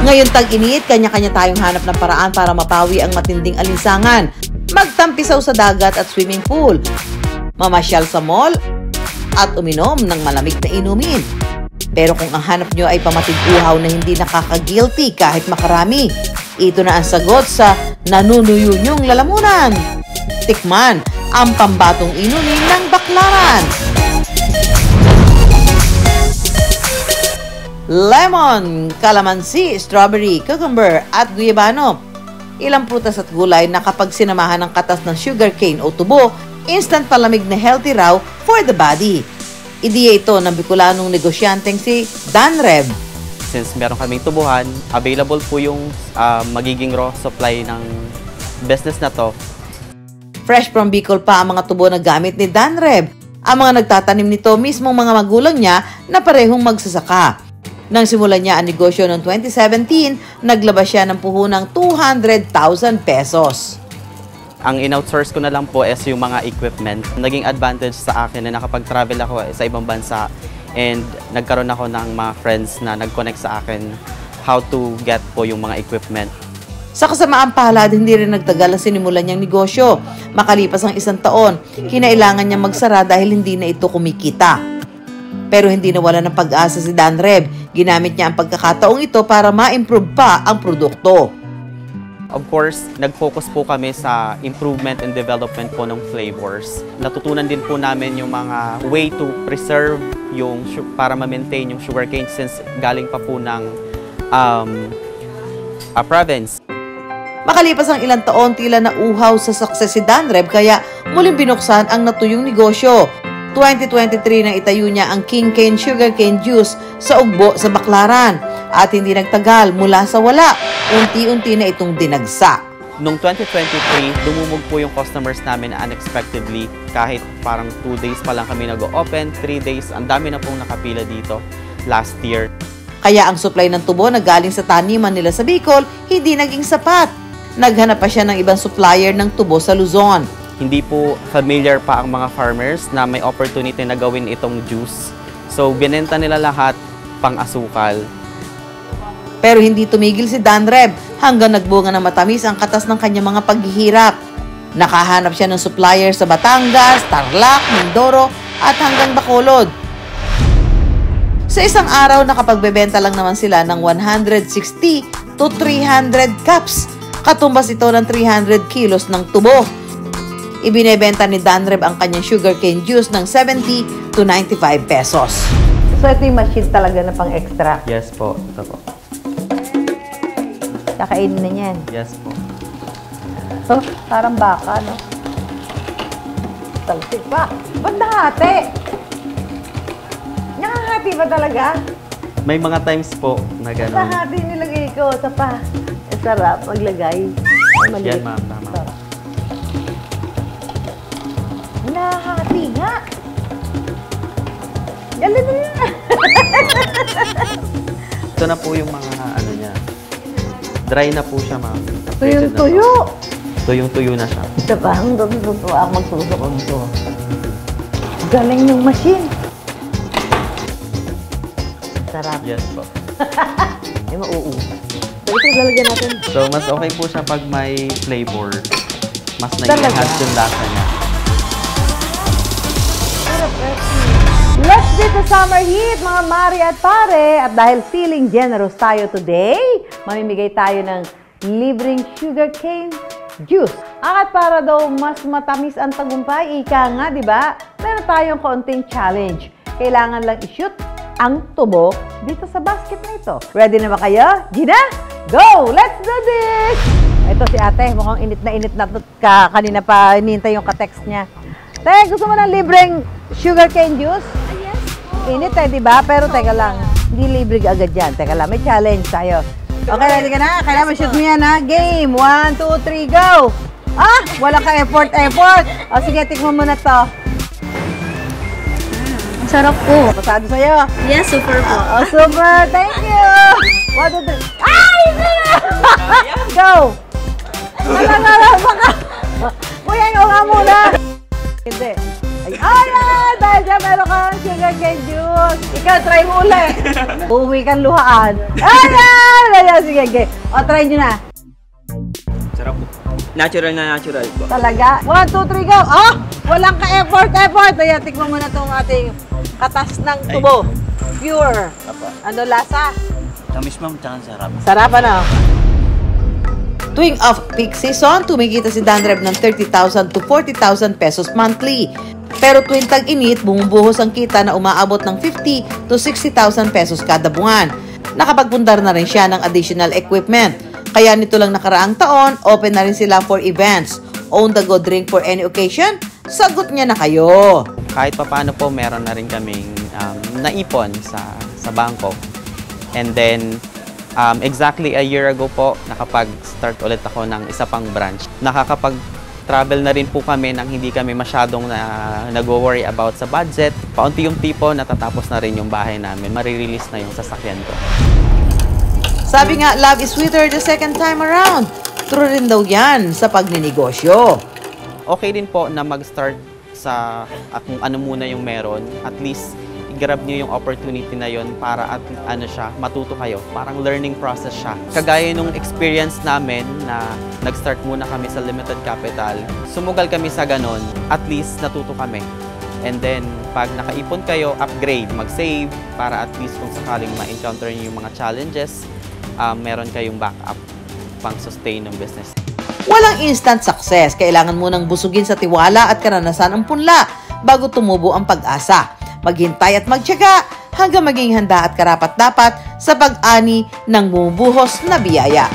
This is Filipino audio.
Ngayon tag-init, kanya-kanya tayong hanap ng paraan para mapawi ang matinding alinsangan. Magtampisaw sa dagat at swimming pool, mamasyal sa mall, at uminom ng malamig na inumin. Pero kung ang hanap nyo ay pamatig-uhaw na hindi nakaka-guilty kahit makarami, ito na ang sagot sa nanunuyo nyong lalamunan. Tikman ang pambatong inumin ng Baclaran. Lemon, calamansi, strawberry, cucumber, at guyabano. Ilang prutas at gulay na kapag sinamahan ng katas ng sugarcane o tubo, instant palamig na healthy raw for the body. Ideya ito ng Bicolanong negosyanteng si Dan Reb. Since meron kaming tubuhan, available po yung magiging raw supply ng business na to. Fresh from Bicol pa ang mga tubo na gamit ni Dan Reb. Ang mga nagtatanim nito mismong mga magulang niya na parehong magsasaka. Nang simulan niya ang negosyo noong 2017, naglabas siya ng puhunang 200,000 pesos. Ang in-outsource ko na lang po is yung mga equipment. Naging advantage sa akin na nakapag-travel ako sa ibang bansa and nagkaroon ako ng mga friends na nag-connect sa akin how to get po yung mga equipment. Sa kasamaang palad, hindi rin nagtagal ang sinimulan niyang negosyo. Makalipas ang 1 taon, kinailangan niya magsara dahil hindi na ito kumikita. Pero hindi nawala ng pag-asa si Dan Reb. Ginamit niya ang pagkakataong ito para ma-improve pa ang produkto. Of course, nag-focus po kami sa improvement and development po ng flavors. Natutunan din po namin yung mga way to preserve yung para ma-maintain yung sugarcane since galing pa po ng province. Makalipas ang ilang taon, tila nauhaw sa success si Dan Reb kaya muling binuksan ang natuyong negosyo. 2023 nang itayo niya ang King Cane Sugarcane Juice sa Ugbo sa Baclaran. At hindi nagtagal, mula sa wala, unti-unti na itong dinagsa. Noong 2023, dumumog po yung customers namin unexpectedly. Kahit parang 2 days pa lang kami nag-open, 3 days, ang dami na pong nakapila dito last year. Kaya ang supply ng tubo na galing sa taniman nila sa Bicol, hindi naging sapat. Naghanap pa siya ng ibang supplier ng tubo sa Luzon. Hindi po familiar pa ang mga farmers na may opportunity na gawin itong juice. So, binenta nila lahat pang-asukal. Pero hindi tumigil si Dan Reb hanggang nagbunga ng matamis ang katas ng kanyang mga paghihirap. Nakahanap siya ng supplier sa Batangas, Tarlac, Mindoro at hanggang Bacolod. Sa isang araw, nakapagbebenta lang naman sila ng 160 to 300 cups. Katumbas ito ng 300 kilos ng tubo. Ibinebenta ni Dan Reb ang kanyang sugarcane juice ng 70 to 95 pesos. So ito yung machine talaga na pang extra? Yes po, ito po. Kakainin na yan? Yes po. Oh, parang baka, no? Talsik pa. Ba't nahati? Nakahati ba talaga? May mga times po na gano'n. Nahati nilagay ko. Ito pa. Sarap maglagay. Yan ma'am, tama. Nahati nga. Galing na yan. Ito na po yung mga ano niya. Dry na po siya, ma'am. Tuyong-tuyo. Tuyong-tuyo na siya. Ito ba? Ang tututuwa ako magsusukong ito. Galing ng machine. Sarap. Yes po. Ay, mauu. So, ito lalagyan natin. So, mas okay po siya pag may flavor. Mas nag-enhance yung lasa niya. Let's get the summer heat, mga mari at pare. At dahil feeling generous tayo today, mamimigay tayo ng libreng sugarcane juice. At para daw mas matamis ang tagumpay, ika nga, di ba? Meron tayong konting challenge. Kailangan lang i-shoot ang tubo dito sa basket na ito. Ready na ba kayo? Gina, go! Let's do this! Ito si ate, mukhang init na kanina pa hinihintay yung ka-text niya. Te, gusto mo ng libreng sugarcane juice? Yes po. Init di ba? Pero teka lang, hindi libre agad yan. Teka lang, may challenge tayo. Okay, ready ka na? Kailangan ma-shoot mo yan, ha? Game! 1, 2, 3, go! Ah! Wala ka effort! O sige, tikman mo na to. Ang sarap po. Pasado sa'yo. Yes, super po. Oh, super! Thank you! 1, 2, 3. Ay! Go! Baka! Kuya, ikaw nga muna! Hindi. Ay, dahil dyan, meron kang sugar kay Jules. Ikaw, try mo ulit. Uuwi kang luhaan. Ayan! Sige, sige. O, try nyo na. Sarap po. Natural na natural po. Talaga? 1, 2, 3, go! Oh! Walang ka-effort! Ayan, tikman mo na itong ating katas ng tubo. Pure. Ano lasa? Tamis ma'am, tsaka sarap. Sarap ano? Tuwing off-peak season, tumikita si Danreb ng 30,000 to 40,000 pesos monthly. Pero tuwing tag-init, bumubuhos ang kita na umaabot ng 50 to 60,000 pesos kada buwan. Nakapagpundar na rin siya ng additional equipment. Kaya nito lang nakaraang taon, open na rin sila for events. Own the go drink for any occasion? Sagot niya na kayo. Kahit papaano po, meron na rin kaming naipon sa bangko. And then, exactly a year ago po, nakapag-start ulit ako ng isa pang branch. Nakakapag-travel na rin po kami nang hindi kami masyadong nag-worry about sa budget. Paunti-unti po, natatapos na rin yung bahay namin. Marirelease na yung sasakyan ko. Sabi nga, love is sweeter the second time around. True rin daw yan sa pagninegosyo. Okay din po na mag-start sa kung ano muna yung meron. At least, i-grab nyo yung opportunity na yon para at matuto kayo. Parang learning process siya. Kagaya nung experience namin na nag-start muna kami sa limited capital, sumugal kami sa ganon, at least natuto kami. And then, pag nakaipon kayo, upgrade, mag-save, para at least kung sakaling ma-encounter nyo yung mga challenges, meron kayong backup pang sustain ng business. Walang instant success. Kailangan mo nang busugin sa tiwala at karanasan ang punla bago tumubo ang pag-asa. Maghintay at magtiyaga hanggang maging handa at karapat-dapat sa pag-ani ng bumubuhos na biyaya.